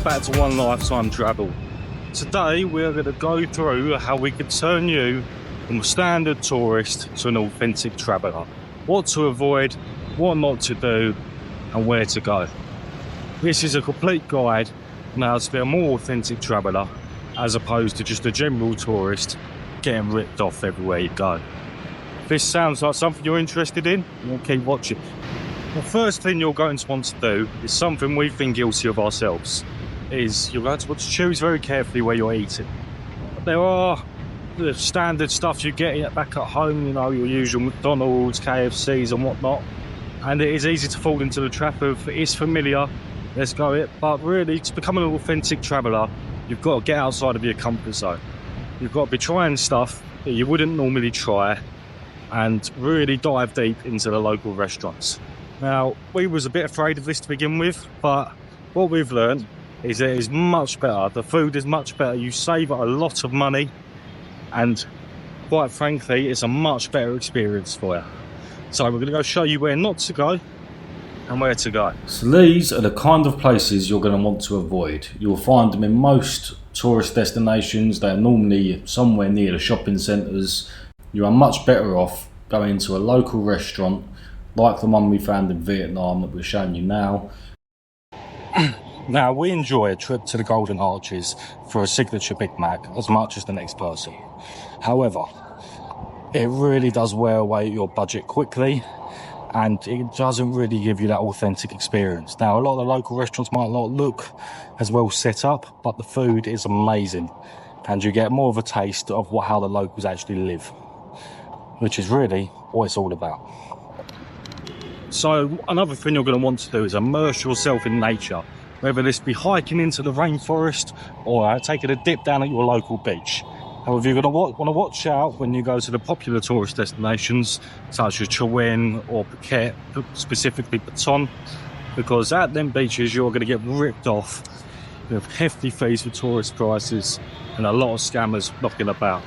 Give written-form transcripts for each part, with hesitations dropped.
back to One Lifetime Travel. Today we're going to go through how we could turn you from a standard tourist to an authentic traveller. What to avoid, what not to do, and where to go. This is a complete guide on how to be a more authentic traveller as opposed to just a general tourist getting ripped off everywhere you go. If this sounds like something you're interested in, we'll keep watching. The first thing you're going to want to do is something we've been guilty of ourselves, is you're going to want to choose very carefully where you're eating. There are the standard stuff you get back at home, you know, your usual McDonald's, KFCs and whatnot, and it is easy to fall into the trap of it's familiar, let's go it, but really to become an authentic traveller, you've got to get outside of your comfort zone. You've got to be trying stuff that you wouldn't normally try and really dive deep into the local restaurants. Now, we was a bit afraid of this to begin with, but what we've learned is that it is much better. The food is much better. You save a lot of money, and quite frankly, it's a much better experience for you. So we're going to go show you where not to go and where to go. So these are the kind of places you're going to want to avoid. You'll find them in most tourist destinations. They're normally somewhere near the shopping centres. You are much better off going to a local restaurant like the one we found in Vietnam that we're showing you now. Now, we enjoy a trip to the Golden Arches for a signature Big Mac as much as the next person. However, it really does wear away your budget quickly, and it doesn't really give you that authentic experience. Now, a lot of the local restaurants might not look as well set up, but the food is amazing, and you get more of a taste of how the locals actually live, which is really what it's all about. So another thing you're going to want to do is immerse yourself in nature, whether this be hiking into the rainforest or taking a dip down at your local beach. However, you're going to want to watch out when you go to the popular tourist destinations such as Chua Wan or Phuket, specifically Baton, because at them beaches you're going to get ripped off with hefty fees for tourist prices and a lot of scammers knocking about.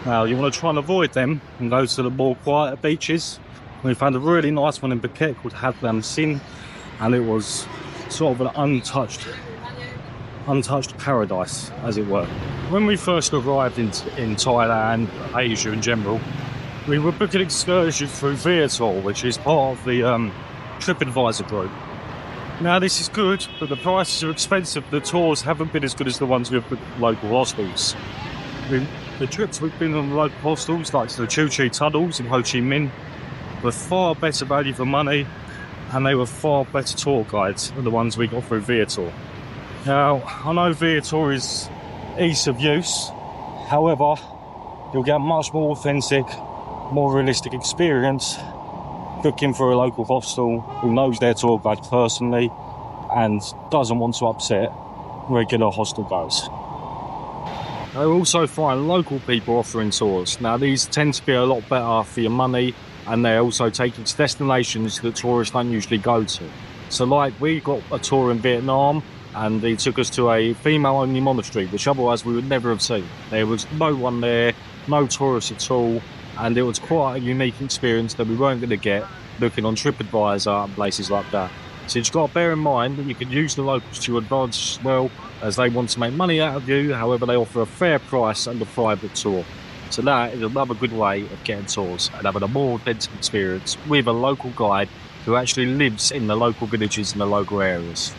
Now, you want to try and avoid them and go to the more quieter beaches. We found a really nice one in Phuket called Hat Lam Sin, and it was sort of an untouched paradise, as it were. When we first arrived in Thailand, Asia in general, we were booking excursions through Viator, which is part of the TripAdvisor group. Now, this is good, but the prices are expensive. The tours haven't been as good as the ones we've booked at local hostels. The trips we've been on local hostels, like the Chu Chi Tunnels in Ho Chi Minh, were far better value for money, and they were far better tour guides than the ones we got through Viator. Now, I know Viator is ease of use, however, you'll get a much more authentic, more realistic experience booking for a local hostel who knows their tour guide personally and doesn't want to upset regular hostel goers. I also find local people offering tours. Now, these tend to be a lot better for your money, and they also take you to destinations that tourists don't usually go to. So like we got a tour in Vietnam, and they took us to a female-only monastery, which otherwise we would never have seen. There was no one there, no tourists at all, and it was quite a unique experience that we weren't going to get looking on TripAdvisor and places like that. So you've got to bear in mind that you can use the locals to your advantage as well, as they want to make money out of you. However, they offer a fair price and a private tour. So that is another good way of getting tours and having a more authentic experience with a local guide who actually lives in the local villages and the local areas.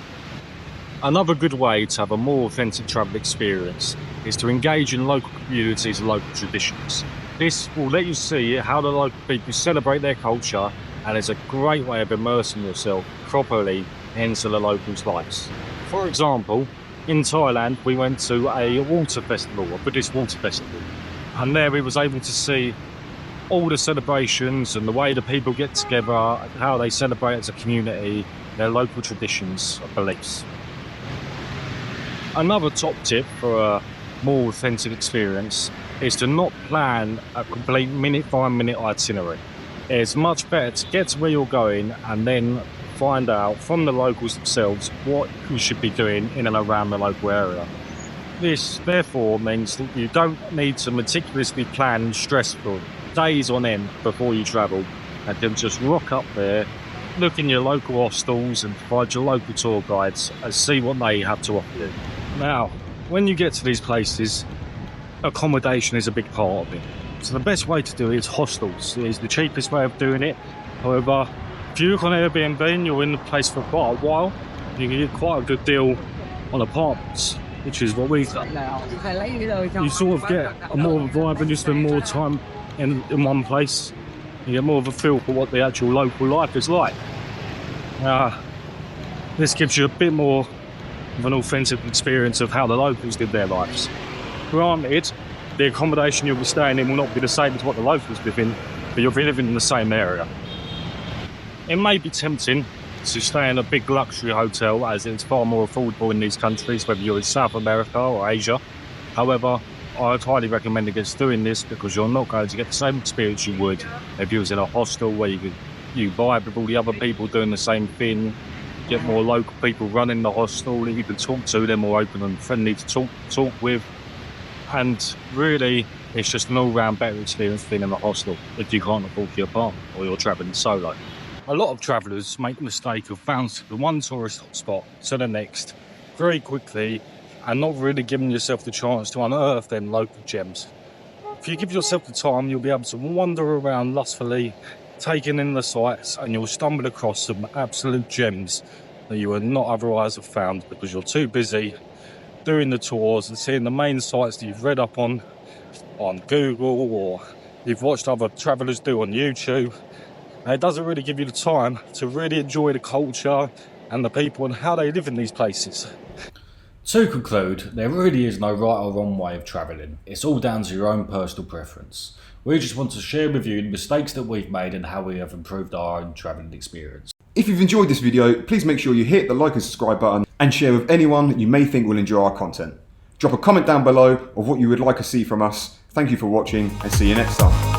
Another good way to have a more authentic travel experience is to engage in local communities and local traditions. This will let you see how the local people celebrate their culture, and it's a great way of immersing yourself properly into the locals' lives. For example, in Thailand, we went to a water festival, a Buddhist water festival. And there we was able to see all the celebrations and the way the people get together, how they celebrate as a community, their local traditions and beliefs. Another top tip for a more authentic experience is to not plan a complete minute-by-minute itinerary. It's much better to get to where you're going and then find out from the locals themselves what you should be doing in and around the local area. This, therefore, means that you don't need to meticulously plan stressful days on end before you travel, and then just rock up there, look in your local hostels and provide your local tour guides and see what they have to offer you. Now, when you get to these places, accommodation is a big part of it. So the best way to do it is hostels. It is the cheapest way of doing it. However, if you look on Airbnb and you're in the place for quite a while, you can get quite a good deal on apartments, which is what we've done. You sort of get a more of a vibe when you spend more time in one place. You get more of a feel for what the actual local life is like. This gives you a bit more of an authentic experience of how the locals live their lives. Granted, the accommodation you'll be staying in will not be the same as what the locals live in, but you'll be living in the same area. It may be tempting to stay in a big luxury hotel, as it's far more affordable in these countries, whether you're in South America or Asia. However, I'd highly recommend against doing this because you're not going to get the same experience you would if you was in a hostel where you vibe with all the other people doing the same thing, get more local people running the hostel that you can talk to, they're more open and friendly to talk with. And really, it's just an all-round better experience being in a hostel if you can't afford your apartment or you're travelling solo. A lot of travellers make the mistake of bouncing from one tourist spot to the next very quickly and not really giving yourself the chance to unearth them local gems. If you give yourself the time, you'll be able to wander around lustfully, taking in the sights, and you'll stumble across some absolute gems that you would not otherwise have found because you're too busy doing the tours and seeing the main sites that you've read up on Google or you've watched other travellers do on YouTube. And it doesn't really give you the time to really enjoy the culture and the people and how they live in these places. To conclude, there really is no right or wrong way of travelling. It's all down to your own personal preference. We just want to share with you the mistakes that we've made and how we have improved our own travelling experience. If you've enjoyed this video, please make sure you hit the like and subscribe button and share with anyone you may think will enjoy our content. Drop a comment down below of what you would like to see from us. Thank you for watching and see you next time.